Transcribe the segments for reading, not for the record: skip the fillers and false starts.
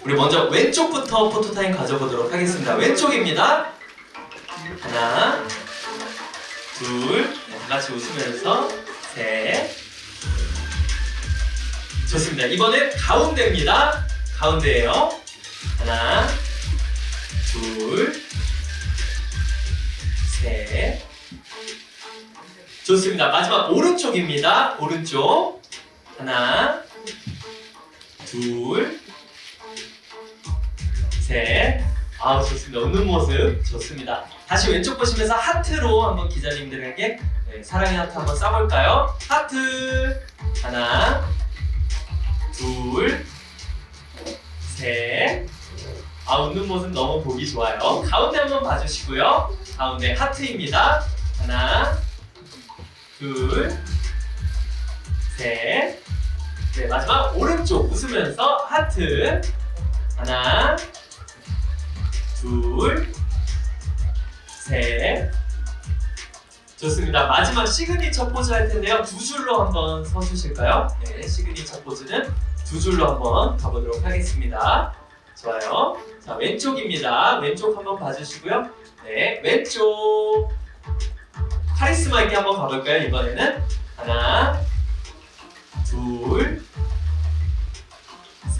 우리 먼저 왼쪽부터 포토타임 가져보도록 하겠습니다. 왼쪽입니다. 하나, 둘, 네, 다 같이 웃으면서 셋. 좋습니다. 이번엔 가운데입니다. 가운데예요. 하나, 둘, 셋. 좋습니다. 마지막 오른쪽입니다. 오른쪽. 하나, 둘, 셋. 아우, 좋습니다. 웃는 모습 좋습니다. 다시 왼쪽 보시면서 하트로 한번 기자님들에게 사랑의 하트 한번 쏴볼까요? 하트. 하나, 둘, 셋. 아, 웃는 모습 너무 보기 좋아요. 가운데 한번 봐주시고요. 가운데 하트입니다. 하나, 둘, 셋. 네, 마지막 오른쪽 웃으면서 하트. 하나, 둘, 셋. 좋습니다. 마지막 시그니처 포즈 할 텐데요. 두 줄로 한번 서주실까요? 네, 시그니처 포즈는 두 줄로 한번 가보도록 하겠습니다. 좋아요. 자, 왼쪽입니다. 왼쪽 한번 봐주시고요. 네, 왼쪽. 카리스마 있게 한번 가볼까요? 이번에는 하나, 둘,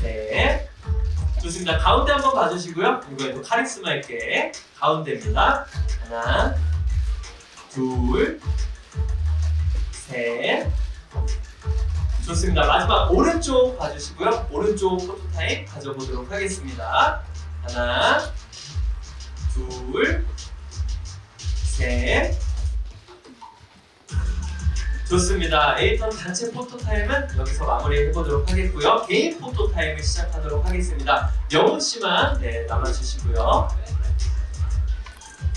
셋. 좋습니다. 가운데 한번 봐주시고요. 이번에도 카리스마 있게 가운데입니다. 하나, 둘, 셋. 좋습니다. 마지막 오른쪽 봐주시고요. 오른쪽 포토타임 가져보도록 하겠습니다. 하나, 둘, 셋. 좋습니다. 에이턴 단체 포토타임은 여기서 마무리해보도록 하겠고요. 개인 포토타임을 시작하도록 하겠습니다. 명호씨만 남아주시고요.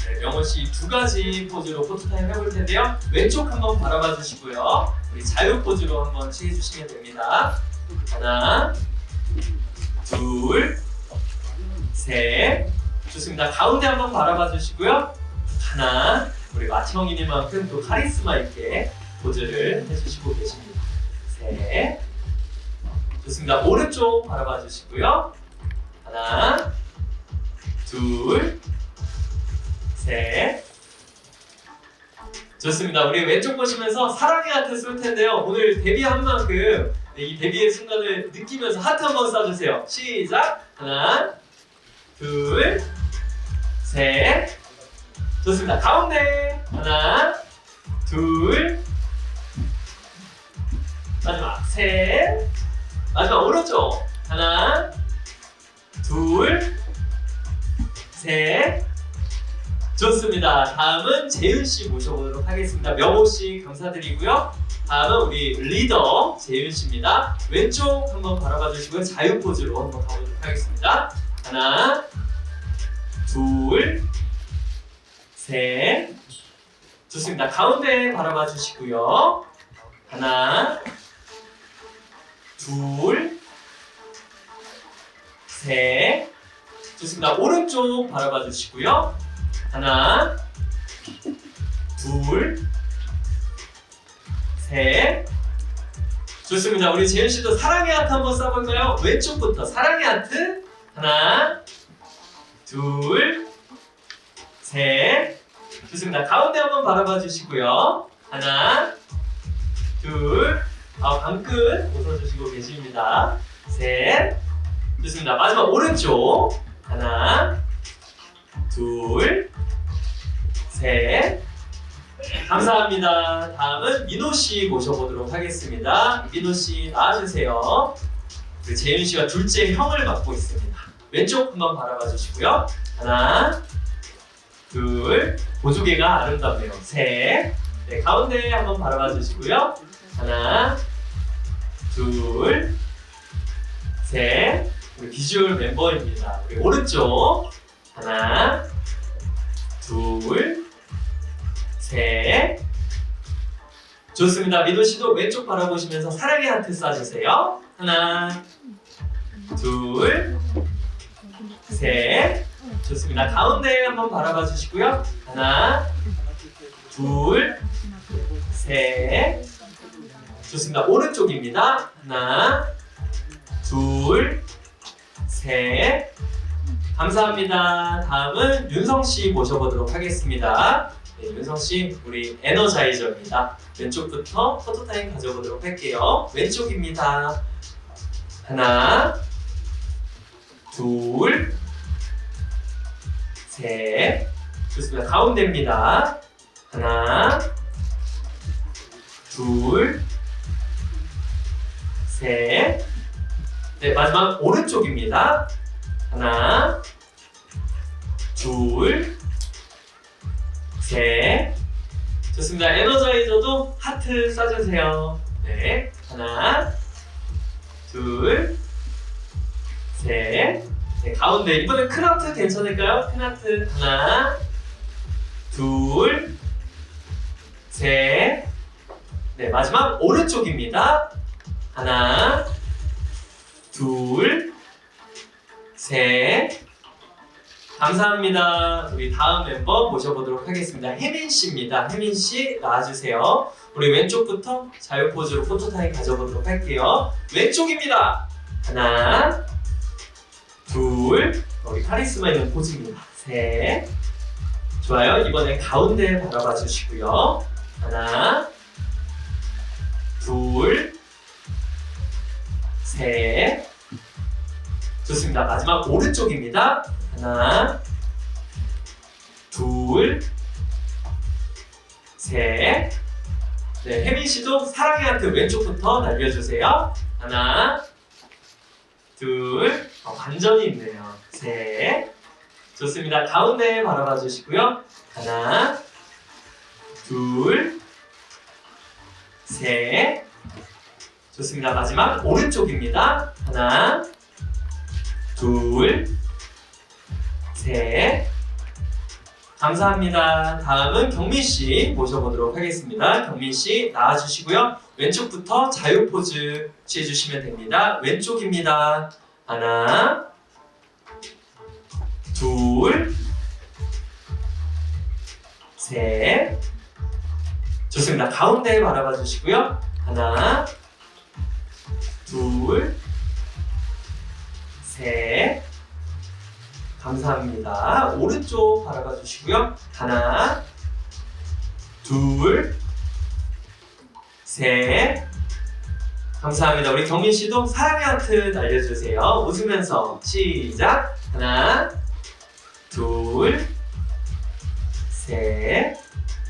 네, 명호씨 두 가지 포즈로 포토타임 해볼 텐데요. 왼쪽 한번 바라봐 주시고요. 우리 자유 포즈로 한번 취해주시면 됩니다. 하나, 둘, 셋. 좋습니다. 가운데 한번 바라봐 주시고요. 하나, 우리 마청이니만큼 또 카리스마 있게 포즈를 해주시고 계십니다. 셋. 좋습니다. 오른쪽 바라봐 주시고요. 하나, 둘, 셋. 좋습니다. 우리 왼쪽 보시면서 사랑의 하트 쏠 텐데요. 오늘 데뷔한 만큼 이 데뷔의 순간을 느끼면서 하트 한번 쏴주세요. 시작. 하나, 둘, 셋. 좋습니다. 가운데 하나, 둘, 마지막 셋. 마지막 오른쪽 하나, 둘, 셋. 좋습니다. 다음은 재윤씨 모셔보도록 하겠습니다. 명호씨 감사드리고요. 다음은 우리 리더 재윤씨입니다. 왼쪽 한번 바라봐 주시고요. 자유 포즈로 한번 가보도록 하겠습니다. 하나, 둘, 셋. 좋습니다. 가운데 바라봐 주시고요. 하나, 둘, 셋. 좋습니다. 오른쪽 바라봐 주시고요. 하나, 둘, 셋. 좋습니다. 우리 재윤 씨도 사랑의 하트 한번 쏴볼까요? 왼쪽부터 사랑의 하트. 하나, 둘, 셋. 좋습니다. 가운데 한번 바라봐 주시고요. 하나, 둘. 방끝 웃어주시고 계십니다. 셋. 좋습니다. 마지막 오른쪽. 하나, 둘, 셋. 감사합니다. 다음은 민호씨 모셔보도록 하겠습니다. 민호씨 나와주세요. 우리 재윤씨가 둘째 형을 맡고 있습니다. 왼쪽 한번 바라봐 주시고요. 하나, 둘. 보조개가 아름답네요. 셋. 네, 가운데 한번 바라봐 주시고요. 하나, 둘, 셋. 우리 비주얼 멤버입니다. 우리 오른쪽. 하나, 둘, 셋. 좋습니다. 민호 씨도 왼쪽 바라보시면서 사랑의 하트 쏴주세요. 하나, 둘, 셋. 좋습니다. 가운데 한번 바라봐 주시고요. 하나, 둘, 셋. 좋습니다. 오른쪽입니다. 하나, 둘, 셋. 감사합니다. 다음은 윤성 씨 모셔보도록 하겠습니다. 네, 윤성 씨, 우리 에너자이저입니다. 왼쪽부터 포토타임 가져보도록 할게요. 왼쪽입니다. 하나, 둘, 셋. 좋습니다. 가운데입니다. 하나, 둘, 셋. 네, 마지막 오른쪽입니다. 하나, 둘, 셋. 좋습니다. 에너자이저도 하트 쏴주세요. 네, 하나, 둘, 셋. 네, 가운데 이번엔 큰 하트 괜찮을까요? 큰 하트 하나, 둘, 셋. 네, 마지막 오른쪽입니다. 하나, 둘, 셋. 감사합니다. 우리 다음 멤버 모셔보도록 하겠습니다. 혜민 씨입니다. 혜민 씨 나와주세요. 우리 왼쪽부터 자유 포즈로 포토타임 가져보도록 할게요. 왼쪽입니다. 하나, 둘, 우리 카리스마 있는 포즈입니다. 셋. 좋아요. 이번엔 가운데 바라봐 주시고요. 하나, 둘, 셋. 좋습니다. 마지막 오른쪽입니다. 하나, 둘, 셋. 네, 혜민 씨도 사랑의 하트 왼쪽부터 날려주세요. 하나, 둘, 완전히 있네요. 셋. 좋습니다. 가운데 바라봐 주시고요. 하나, 둘, 셋. 좋습니다. 마지막 오른쪽입니다. 하나, 둘, 셋. 감사합니다. 다음은 경민 씨 모셔보도록 하겠습니다. 경민 씨 나와주시고요. 왼쪽부터 자유 포즈 취해주시면 됩니다. 왼쪽입니다. 하나, 둘, 셋. 좋습니다. 가운데 바라봐 주시고요. 하나, 둘, 셋. 감사합니다. 오른쪽 바라봐 주시고요. 하나, 둘, 셋. 감사합니다. 우리 경민 씨도 사랑의 하트 날려주세요. 웃으면서 시작. 하나, 둘, 셋.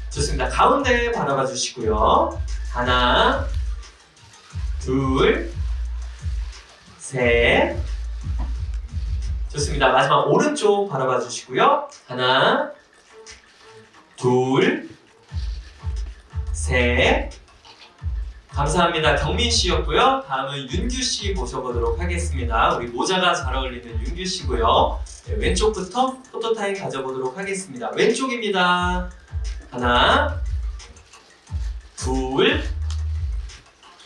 좋습니다. 가운데 바라봐 주시고요. 하나, 둘, 셋. 좋습니다. 마지막 오른쪽 바라봐 주시고요. 하나, 둘, 셋. 감사합니다. 경민 씨였고요. 다음은 윤규 씨 모셔보도록 하겠습니다. 우리 모자가 잘 어울리는 윤규 씨고요. 네, 왼쪽부터 포토타임 가져보도록 하겠습니다. 왼쪽입니다. 하나, 둘,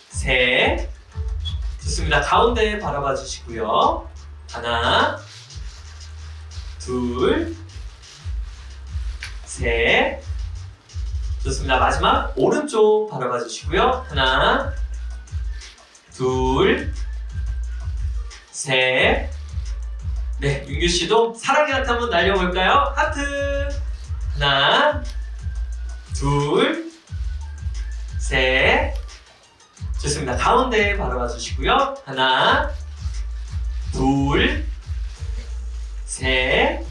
셋. 좋습니다. 가운데 바라봐 주시고요. 하나, 둘, 셋. 좋습니다. 마지막 오른쪽 바라봐 주시고요. 하나, 둘, 셋. 네, 윤규 씨도 사랑의 하트 한번 날려볼까요? 하트. 하나, 둘, 셋. 좋습니다. 가운데 바라봐 주시고요. 하나, 둘, 셋.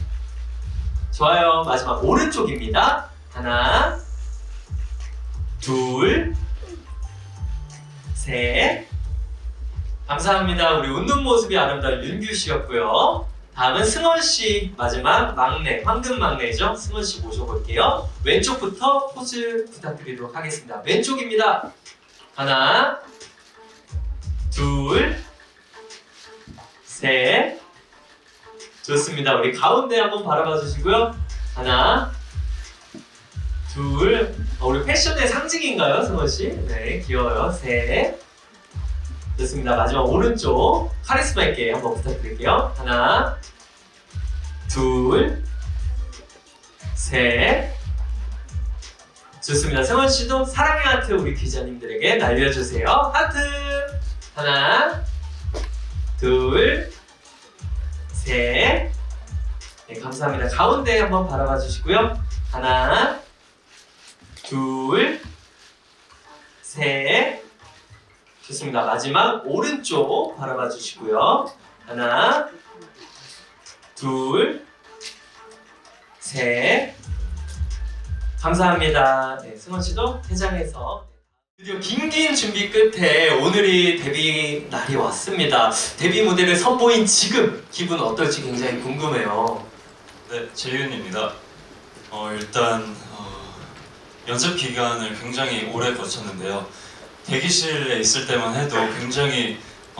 좋아요. 마지막 오른쪽입니다. 하나, 둘, 셋. 감사합니다. 우리 웃는 모습이 아름다운 윤규 씨였고요. 다음은 승원 씨, 마지막 막내, 황금 막내죠. 승원 씨 모셔볼게요. 왼쪽부터 포즈 부탁드리도록 하겠습니다. 왼쪽입니다. 하나, 둘, 셋. 좋습니다. 우리 가운데 한번 바라봐 주시고요. 하나, 둘. 우리 패션의 상징인가요, 승원 씨? 네, 귀여워요. 셋. 좋습니다. 마지막 오른쪽 카리스마 있게 한번 부탁드릴게요. 하나, 둘, 셋. 좋습니다. 승원 씨도 사랑의 하트 우리 기자님들에게 날려주세요. 하트. 하나, 둘, 감사합니다. 가운데 한번 바라봐 주시고요. 하나, 둘, 셋. 좋습니다. 마지막 오른쪽 바라봐 주시고요. 하나, 둘, 셋. 감사합니다. 네, 승원 씨도 퇴장해서 드디어 긴긴 준비 끝에 오늘이 데뷔 날이 왔습니다. 데뷔 무대를 선보인 지금 기분 어떨지 굉장히 궁금해요. 네, 재윤입니다. 일단 연습 기간을 굉장히 오래 거쳤는데요. 대기실에 있을 때만 해도 굉장히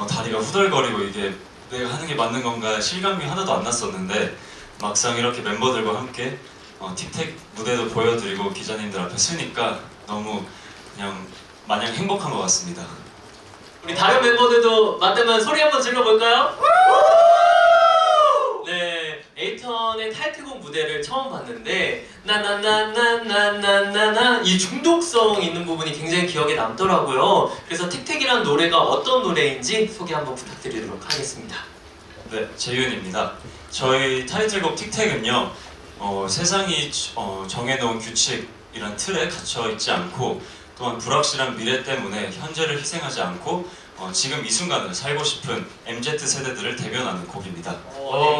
다리가 후덜거리고 이게 내가 하는 게 맞는 건가 실감이 하나도 안 났었는데 막상 이렇게 멤버들과 함께 틱택 무대도 보여드리고 기자님들 앞에 서니까 너무 그냥 마냥 행복한 것 같습니다. 우리 다른 멤버들도 맞다면 소리 한번 질러볼까요? 네, 에이턴의 타이틀곡 무대를 처음 봤는데 나나나나나나나나 이 중독성 있는 부분이 굉장히 기억에 남더라고요. 그래서 틱택이라는 노래가 어떤 노래인지 소개 한번 부탁드리도록 하겠습니다. 네, 재윤입니다. 저희 타이틀곡 틱택은요, 세상이 정해놓은 규칙이란 틀에 갇혀 있지 않고 또한 불확실한 미래 때문에 현재를 희생하지 않고 지금 이 순간을 살고 싶은 MZ 세대들을 대변하는 곡입니다.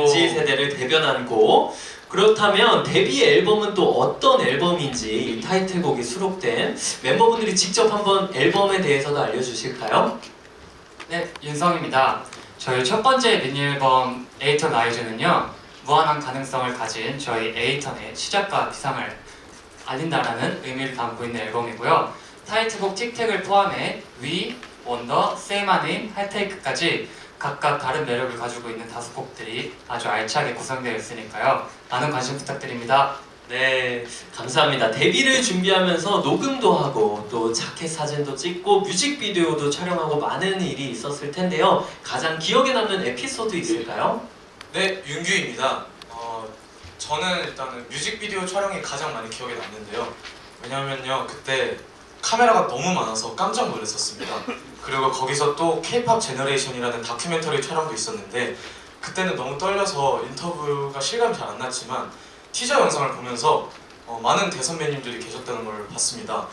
MZ 세대를 대변하는 곡. 그렇다면 데뷔 앨범은 또 어떤 앨범인지 이 타이틀곡이 수록된 멤버분들이 직접 한번 앨범에 대해서도 알려주실까요? 네, 윤성입니다. 저희 첫 번째 미니 앨범 에이턴 아이즈는요, 무한한 가능성을 가진 저희 에이턴의 시작과 비상을 알린다라는 의미를 담고 있는 앨범이고요. 타이틀곡 틱택을 포함해 위, 원더, Say My Name, Heartache까지 각각 다른 매력을 가지고 있는 5곡들이 아주 알차게 구성되어 있으니까요. 많은 관심 부탁드립니다. 네, 감사합니다. 데뷔를 준비하면서 녹음도 하고 또 자켓 사진도 찍고 뮤직비디오도 촬영하고 많은 일이 있었을 텐데요. 가장 기억에 남는 에피소드 있을까요? 네, 윤규입니다. 저는 일단은 뮤직비디오 촬영이 가장 많이 기억에 남는데요. 왜냐면요, 그때 카메라가 너무 많아서 깜짝 놀랐었습니다. 그리고 거기서 또 K-POP 제너레이션이라는 다큐멘터리 촬영도 있었는데 그때는 너무 떨려서 인터뷰가 실감이 잘 안 났지만 티저 영상을 보면서 많은 대선배님들이 계셨다는 걸 봤습니다.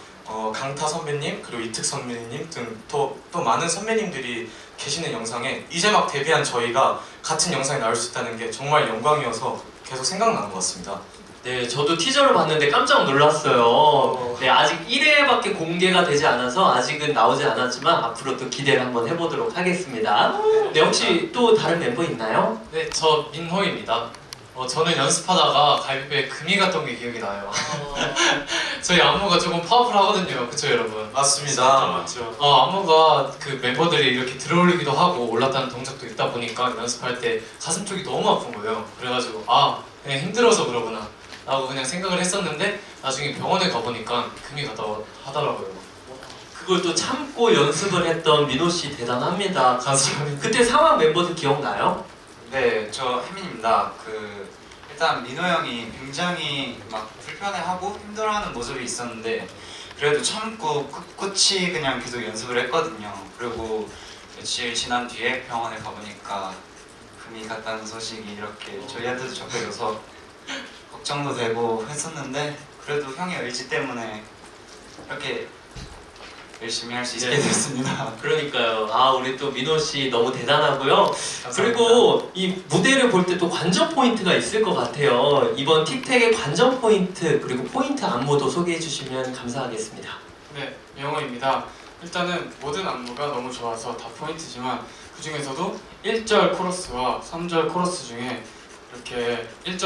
강타 선배님, 그리고 이특 선배님 등 또 많은 선배님들이 계시는 영상에 이제 막 데뷔한 저희가 같은 영상에 나올 수 있다는 게 정말 영광이어서 계속 생각나는 것 같습니다. 네, 저도 티저를 봤는데 깜짝 놀랐어요. 네, 아직 1회밖에 공개가 되지 않아서 아직은 나오지 않았지만 앞으로 또 기대를 한번 해보도록 하겠습니다. 네, 혹시 또 다른 멤버 있나요? 네, 저 민호입니다. 저는 연습하다가 갈비뼈에 금이 갔던 게 기억이 나요. 저희 안무가 조금 파워풀하거든요, 그쵸 여러분? 맞습니다. 맞죠. 안무가 그 멤버들이 이렇게 들어올리기도 하고 올랐다는 동작도 있다 보니까 연습할 때 가슴 쪽이 너무 아픈 거예요. 그래가지고 그냥 힘들어서 그러구나 라고 그냥 생각을 했었는데 나중에 병원에 가보니까 금이 갔다고 하더라고요. 그걸 또 참고 연습을 했던 민호 씨 대단합니다. 감사합니다. 그때 상황 멤버들 기억나요? 네, 저 혜민입니다. 일단 민호 형이 굉장히 막 불편해하고 힘들어하는 모습이 있었는데 그래도 참고 꿋꿋이 그냥 계속 연습을 했거든요. 그리고 며칠 지난 뒤에 병원에 가보니까 금이 갔다는 소식이 이렇게 저희한테도 접해져서 걱정도 되고 했었는데 그래도 형의 의지 때문에 이렇게 열심히 할 수 있게 됐습니다. 그러니까요. 우리 또 민호 씨 너무 대단하고요. 감사합니다. 그리고 이 무대를 볼 때 또 관전 포인트가 있을 것 같아요. 이번 틱택의 관전 포인트 그리고 포인트 안무도 소개해 주시면 감사하겠습니다. 네, 명호입니다. 일단은 모든 안무가 너무 좋아서 다 포인트지만 그 중에서도 1절 코러스와 3절 코러스 중에 이렇게 두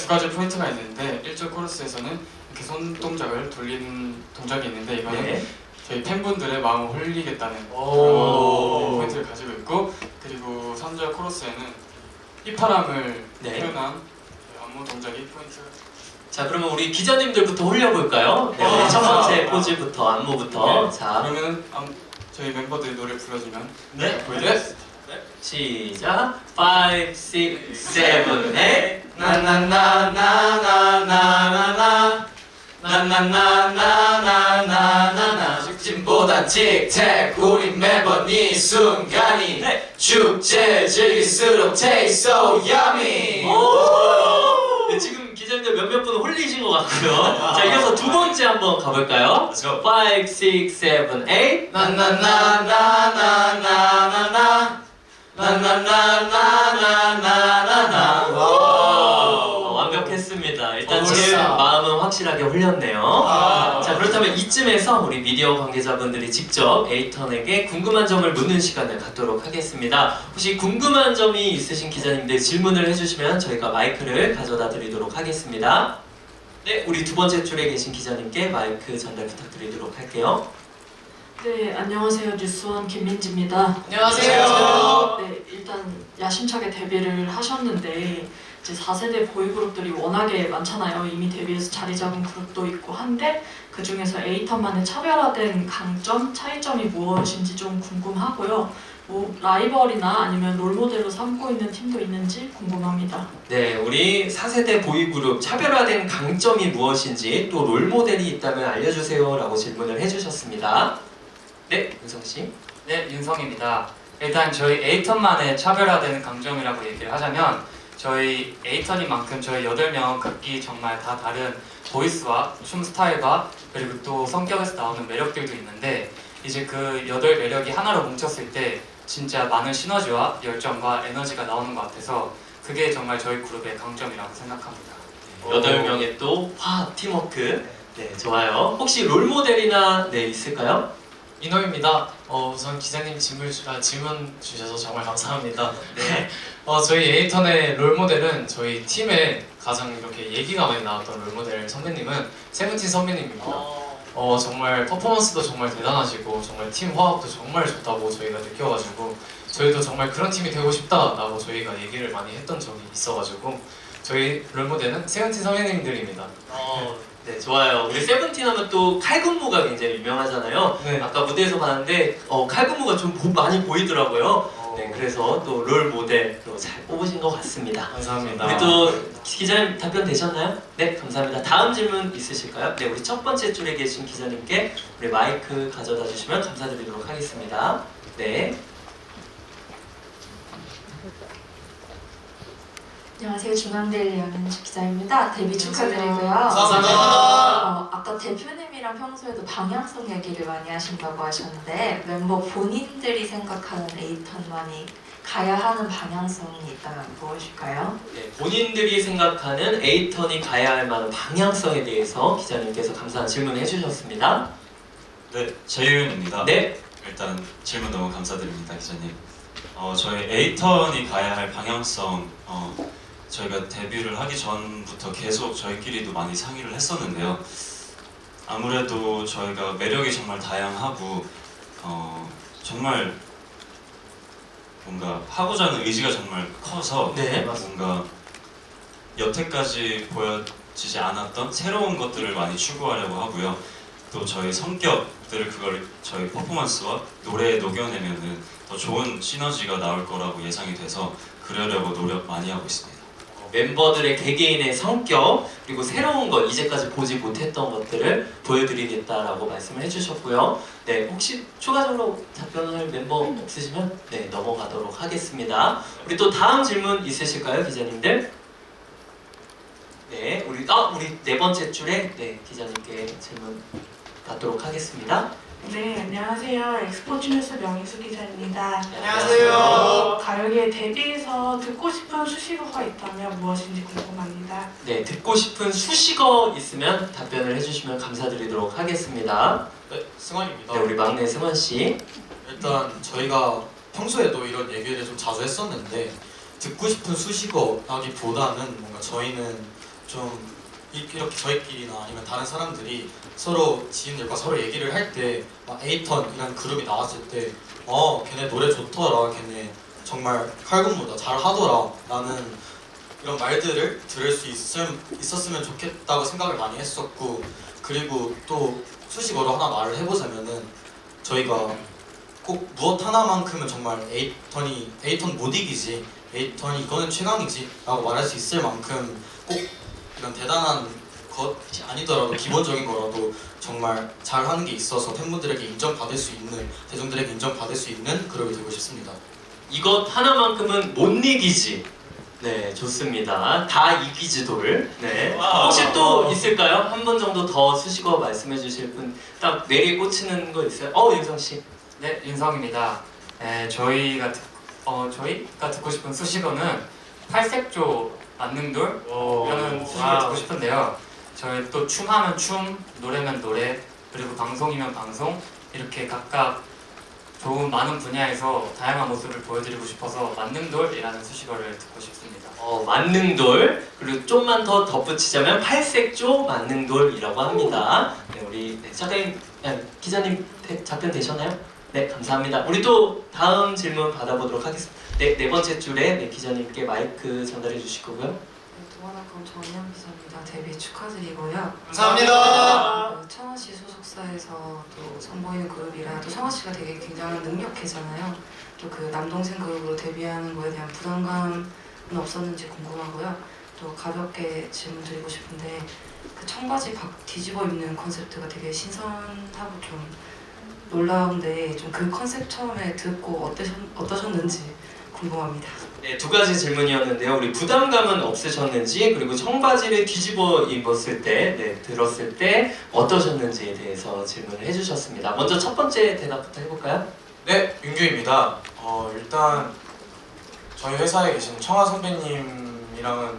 가지 포인트가 있는데 1절 코러스에서는 이렇게 손 동작을 돌리는 동작이 있는데 이거는 네. 저희 팬분들의 마음을 홀리겠다는 오. 그런 포인트를 가지고 있고 그리고 3절 코러스에는 휘파람을 네. 표현한 안무 동작이 포인트. 자, 그러면 우리 기자님들부터 홀려볼까요? 네, 첫 번째 포즈부터 안무부터. 네. 자, 그러면 저희 멤버들이 노래 불러주면 네. 보여드리겠습니다. 시작. 5, 6, 7, 8. 나나나나나나나나 나나나나나나나나 직진보단 틱택 우리 매번 이 순간이 네. 축제 즐길수록 taste so yummy. 지금 기자님들 몇몇 분 홀리신 것 같고요. 자, 이어서 두 번째 한번 가볼까요? Let's go. 5, 6, 7, 8. 나나나나나나나나 나나나나나나나. 완벽했습니다. 일단 제 멋있다. 마음은 확실하게 홀렸네요. 자, 그렇다면 이쯤에서 우리 미디어 관계자분들이 직접 에이턴에게 궁금한 점을 묻는 시간을 갖도록 하겠습니다. 혹시 궁금한 점이 있으신 기자님들 질문을 해주시면 저희가 마이크를 가져다 드리도록 하겠습니다. 네, 우리 두 번째 줄에 계신 기자님께 마이크 전달 부탁드리도록 할게요. 네, 안녕하세요. 뉴스원 김민지입니다. 안녕하세요. 네, 일단 야심차게 데뷔를 하셨는데 이제 4세대 보이그룹들이 워낙에 많잖아요. 이미 데뷔해서 자리 잡은 그룹도 있고 한데 그 중에서 에이턴만의 차별화된 강점, 차이점이 무엇인지 좀 궁금하고요. 뭐 라이벌이나 아니면 롤모델로 삼고 있는 팀도 있는지 궁금합니다. 네, 우리 4세대 보이그룹 차별화된 강점이 무엇인지 또 롤모델이 있다면 알려주세요 라고 질문을 해주셨습니다. 네, 윤성씨. 네, 윤성입니다. 일단 저희 에이턴만의 차별화되는 강점이라고 얘기를 하자면 저희 에이턴이만큼 저희 8명 각기 정말 다 다른 보이스와 춤 스타일과 그리고 또 성격에서 나오는 매력들도 있는데 이제 그 8매력이 하나로 뭉쳤을 때 진짜 많은 시너지와 열정과 에너지가 나오는 것 같아서 그게 정말 저희 그룹의 강점이라고 생각합니다. 8명의 또 화합 팀워크. 네, 좋아요. 혹시 롤모델이나 네, 있을까요? 민호입니다. 우선 기자님 질문 주셔서 정말 감사합니다. 네. 저희 에이턴의 롤모델은 저희 팀에 가장 이렇게 얘기가 많이 나왔던 롤모델 선배님은 세븐틴 선배님입니다. 정말 퍼포먼스도 정말 대단하시고 정말 팀 화합도 정말 좋다고 저희가 느껴가지고 저희도 정말 그런 팀이 되고 싶다라고 저희가 얘기를 많이 했던 적이 있어가지고 저희 롤모델은 세븐틴 선배님들입니다. 네, 좋아요. 우리 세븐틴 하면 또 칼군무가 굉장히 유명하잖아요. 네. 아까 무대에서 봤는데 칼군무가 좀 많이 보이더라고요. 네, 그래서 또 롤모델로 잘 뽑으신 것 같습니다. 감사합니다. 우리 또 기자님 답변 되셨나요? 네, 감사합니다. 다음 질문 있으실까요? 네, 우리 첫 번째 줄에 계신 기자님께 우리 마이크 가져다 주시면 감사드리도록 하겠습니다. 네. 안녕하세요. 중앙대일 연은주 기자입니다. 데뷔 축하드리고요. 감사합니다. 아까 대표님이랑 평소에도 방향성 얘기를 많이 하신다고 하셨는데 멤버 본인들이 생각하는 에이턴만이 가야 하는 방향성이 있다면 무엇일까요? 네, 본인들이 생각하는 에이턴이 가야 할 만한 방향성에 대해서 기자님께서 감사한 질문을 해주셨습니다. 네, 재윤입니다. 네. 일단 질문 너무 감사드립니다, 기자님. 저희 에이턴이 가야 할 방향성, 저희가 데뷔를 하기 전부터 계속 저희끼리도 많이 상의를 했었는데요. 아무래도 저희가 매력이 정말 다양하고 정말 뭔가 하고자 하는 의지가 정말 커서 네, 뭔가 여태까지 보여지지 않았던 새로운 것들을 많이 추구하려고 하고요. 또 저희 성격들을 그걸 저희 퍼포먼스와 노래에 녹여내면은 더 좋은 시너지가 나올 거라고 예상이 돼서 그러려고 노력 많이 하고 있습니다. 멤버들의 개개인의 성격 그리고 새로운 것 이제까지 보지 못했던 것들을 보여드리겠다라고 말씀을 해주셨고요. 네, 혹시 추가적으로 답변할 멤버 없으시면 네 넘어가도록 하겠습니다. 우리 또 다음 질문 있으실까요, 기자님들? 네, 우리 네 번째 줄에 네 기자님께 질문 받도록 하겠습니다. 네, 안녕하세요. 엑스포츠 뉴스 명희수 기자입니다. 안녕하세요. 가요계 데뷔해서 듣고 싶은 수식어가 있다면 무엇인지 궁금합니다. 네, 듣고 싶은 수식어 있으면 답변을 해주시면 감사드리도록 하겠습니다. 네, 승환입니다. 네, 우리 막내 승원 씨. 일단 저희가 평소에도 이런 얘기를 좀 자주 했었는데 듣고 싶은 수식어라기보다는 뭔가 저희는 좀 이렇게 저희끼리나 아니면 다른 사람들이 서로 지인들과 서로 얘기를 할 때 에이턴이라는 그룹이 나왔을 때 걔네 노래 좋더라, 걔네 정말 칼군무다, 잘하더라 라는 이런 말들을 들을 수 있었으면 좋겠다고 생각을 많이 했었고, 그리고 또 수식어로 하나 말을 해보자면은 저희가 꼭 무엇 하나만큼은 정말 에이턴 못 이기지, 에이턴이 이거는 최강이지 라고 말할 수 있을 만큼 꼭 이런 대단한 것이 아니더라도 기본적인 거라도 정말 잘하는 게 있어서 팬분들에게 인정받을 수 있는, 대중들에게 인정받을 수 있는 그룹이 되고 싶습니다. 이것 하나만큼은 못 이기지. 네, 좋습니다. 다 이기지돌. 네. 와우. 혹시 또 있을까요? 한 분 정도 더 수식어 말씀해 주실 분. 딱 뇌리에 꽂히는 거 있어요? 윤성 씨. 네, 윤성입니다. 네, 저희가 듣고 싶은 수식어는 팔색조 만능돌이라는 수식어를 듣고 싶은데요. 저희 또 춤하면 춤, 노래면 노래, 그리고 방송이면 방송 이렇게 각각 좋은 많은 분야에서 다양한 모습을 보여드리고 싶어서 만능돌이라는 수식어를 듣고 싶습니다. 만능돌. 그리고 좀만 더 덧붙이자면 팔색조 만능돌이라고 합니다. 네, 우리 작가님, 기자님 답변 되셨나요? 네, 감사합니다. 우리 또 다음 질문 받아보도록 하겠습니다. 네 번째 줄에 기자님께 마이크 전달해 주실 거고요. 동아나컴 정희영 기자입니다. 데뷔 축하드리고요. 감사합니다. 천원씨 소속사에서 또 선보이는 그룹이라 또 성원씨가 되게 굉장한 능력캐잖아요. 또 그 남동생 그룹으로 데뷔하는 거에 대한 부담감은 없었는지 궁금하고요. 또 가볍게 질문 드리고 싶은데 그 청바지 뒤집어 입는 컨셉트가 되게 신선하고 좀 놀라운데 좀 그 컨셉 처음에 듣고 어떠셨는지 궁금합니다. 네, 두 가지 질문이었는데요. 우리 부담감은 없으셨는지, 그리고 청바지를 뒤집어 입었을 때, 들었을 때 어떠셨는지에 대해서 질문을 해주셨습니다. 먼저 첫 번째 대답부터 해볼까요? 네, 윤규입니다. 일단 저희 회사에 계신 청아 선배님이랑은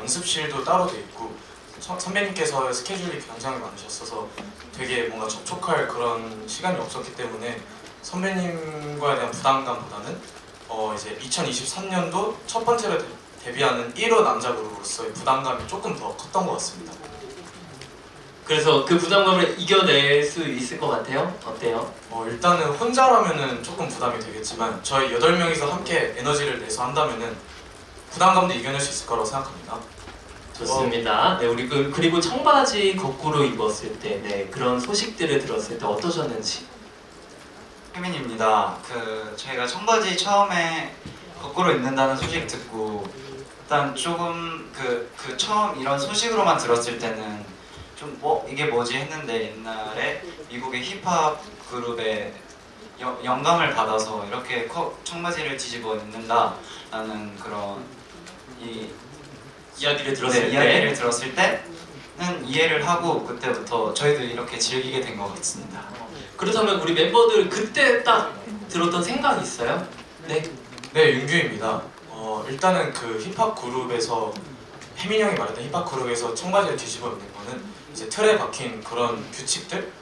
연습실도 따로 돼 있고 선배님께서 스케줄이 굉장히 많으셨어서 되게 뭔가 접촉할 그런 시간이 없었기 때문에 선배님과에 대한 부담감보다는 이제 2023년도 첫 번째로 데뷔하는 1호 남자 그룹으로서의 부담감이 조금 더 컸던 것 같습니다. 그래서 그 부담감을 이겨낼 수 있을 것 같아요? 어때요? 일단은 혼자라면은 조금 부담이 되겠지만 저희 8명이서 함께 에너지를 내서 한다면은 부담감도 이겨낼 수 있을 거라고 생각합니다. 좋습니다. 네, 우리 그리고 청바지 거꾸로 입었을 때, 그런 소식들을 들었을 때 어떠셨는지. 혜민입니다. 저희가 청바지 처음에 거꾸로 입는다는 소식 듣고 일단 조금 처음 이런 소식으로만 들었을 때는 좀 이게 뭐지 했는데 옛날에 미국의 힙합 그룹에 영감을 받아서 이렇게 청바지를 뒤집어 입는다라는 그런 이야기를 들었을 이야기를 들었을 때는 이해를 하고 그때부터 저희도 이렇게 즐기게 된 것 같습니다. 그렇다면 우리 멤버들 그때 딱 들었던 생각이 있어요? 네. 네, 윤규입니다. 일단은 그 힙합 그룹에서 혜민이 형이 말했던 힙합 그룹에서 청바지를 뒤집어 입는 거는 이제 틀에 박힌 그런 규칙들,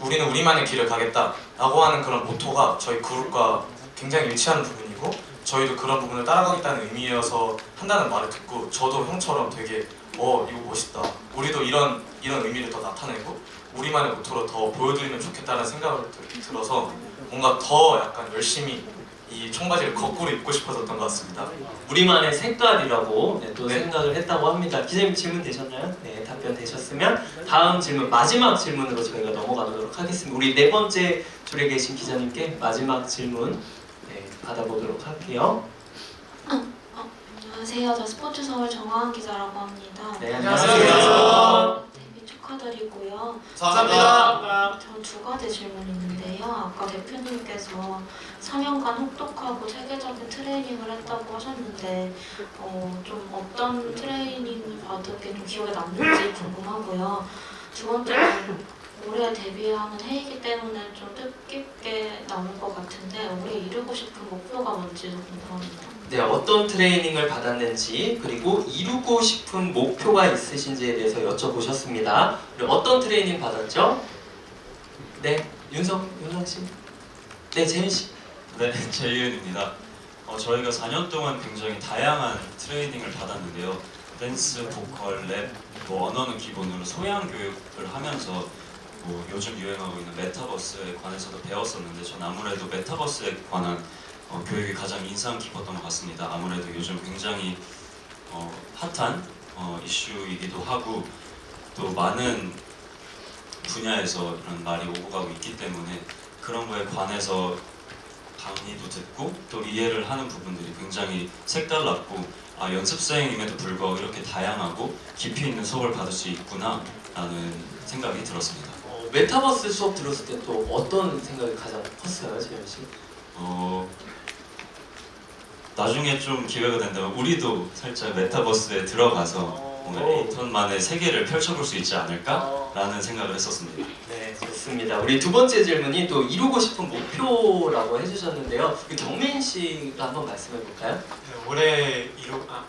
우리는 우리만의 길을 가겠다라고 하는 그런 모토가 저희 그룹과 굉장히 일치하는 부분이고 저희도 그런 부분을 따라가겠다는 의미여서 한다는 말을 듣고 저도 형처럼 되게 이거 멋있다. 우리도 이런 의미를 더 나타내고 우리만의 모토로 더 보여드리면 좋겠다는 생각을 들어서 뭔가 더 약간 열심히 이 청바지를 거꾸로 입고 싶어졌던 것 같습니다. 우리만의 색깔이라고 또 생각을 했다고 합니다. 기자님 질문 되셨나요? 네, 답변 되셨으면 다음 질문, 마지막 질문으로 저희가 넘어가도록 하겠습니다. 우리 네 번째 줄에 계신 기자님께 마지막 질문 받아보도록 할게요. 안녕하세요. 저 스포츠서울 정하은 기자라고 합니다. 네, 안녕하세요. 데뷔 축하드리고요. 감사합니다. 저 두 가지 질문이 있는데요. 아까 대표님께서 4년간 혹독하고 체계적인 트레이닝을 했다고 하셨는데 좀 어떤 트레이닝을 받은 게 좀 기억에 남는지 궁금하고요. 두 번째는 올해 데뷔하는 해이기 때문에 좀 뜻깊게 남을 것 같은데 올해 이루고 싶은 목표가 뭔지도 궁금합니다. 네, 어떤 트레이닝을 받았는지 그리고 이루고 싶은 목표가 있으신지에 대해서 여쭤보셨습니다. 그리고 어떤 트레이닝 받았죠? 네, 윤성 씨. 네, 재민 씨. 네, 재윤입니다. 저희가 4년 동안 굉장히 다양한 트레이닝을 받았는데요. 댄스, 보컬, 랩, 언어는 기본으로 소양 교육을 하면서 요즘 유행하고 있는 메타버스에 관해서도 배웠었는데 전 아무래도 메타버스에 관한 교육이 가장 인상 깊었던 것 같습니다. 아무래도 요즘 굉장히 핫한 이슈이기도 하고 또 많은 분야에서 이런 말이 오고 가고 있기 때문에 그런 거에 관해서 강의도 듣고 또 이해를 하는 부분들이 굉장히 색달랐고 연습생임에도 불구하고 이렇게 다양하고 깊이 있는 수업을 받을 수 있구나 라는 생각이 들었습니다. 메타버스 수업 들었을 때 또 어떤 생각이 가장 컸어요, 재현 씨? 나중에 좀 기회가 된다면 우리도 살짝 메타버스에 들어가서 뭔가 에이턴만의 세계를 펼쳐볼 수 있지 않을까라는 생각을 했었습니다. 네, 좋습니다. 우리 두 번째 질문이 또 이루고 싶은 목표라고 해주셨는데요. 경민 씨가 한번 말씀해 볼까요?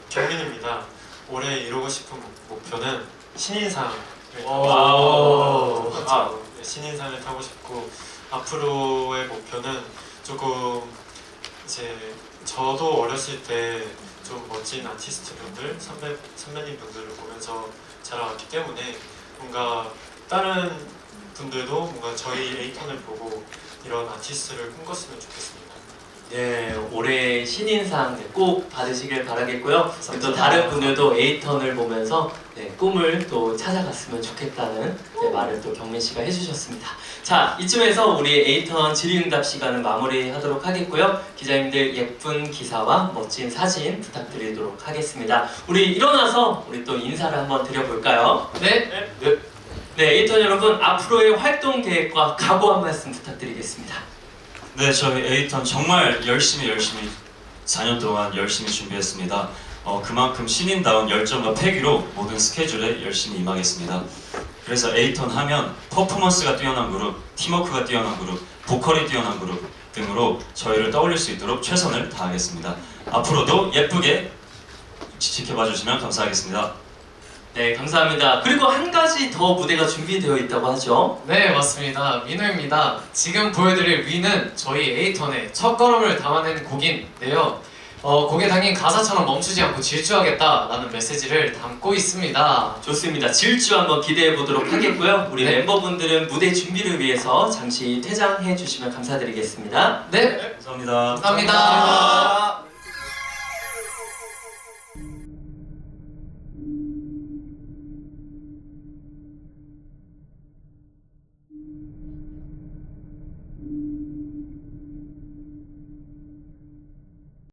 경민입니다. 올해 이루고 싶은 목표는 신인상을 와우. 신인상을 타고 싶고 앞으로의 목표는 조금 이제 저도 어렸을 때 좀 멋진 아티스트 분들, 선배님 분들을 보면서 자라왔기 때문에 뭔가 다른 분들도 뭔가 저희 에이턴을 보고 이런 아티스트를 꿈꿨으면 좋겠습니다. 네, 올해 신인상 꼭 받으시길 바라겠고요. 또 다른 분들도 에이턴을 보면서 꿈을 또 찾아갔으면 좋겠다는 말을 또 경민 씨가 해주셨습니다. 자, 이쯤에서 우리 에이턴 질의응답 시간을 마무리하도록 하겠고요. 기자님들 예쁜 기사와 멋진 사진 부탁드리도록 하겠습니다. 우리 일어나서 우리 또 인사를 한번 드려볼까요? 네. 네, 에이턴 여러분 앞으로의 활동 계획과 각오 한 말씀 부탁드리겠습니다. 네, 저희 에이턴 정말 열심히 4년 동안 열심히 준비했습니다. 그만큼 신인다운 열정과 패기로 모든 스케줄에 열심히 임하겠습니다. 그래서 에이턴 하면 퍼포먼스가 뛰어난 그룹, 팀워크가 뛰어난 그룹, 보컬이 뛰어난 그룹 등으로 저희를 떠올릴 수 있도록 최선을 다하겠습니다. 앞으로도 예쁘게 지켜봐 주시면 감사하겠습니다. 네, 감사합니다. 그리고 한 가지 더 무대가 준비되어 있다고 하죠? 네, 맞습니다. 민호입니다. 지금 보여드릴 위는 저희 에이턴의 첫걸음을 담아낸 곡인데요. 곡에 담긴 가사처럼 멈추지 않고 질주하겠다라는 메시지를 담고 있습니다. 좋습니다. 질주 한번 기대해 보도록 하겠고요. 우리 멤버분들은 무대 준비를 위해서 잠시 퇴장해 주시면 감사드리겠습니다. 네, 감사합니다. 감사합니다.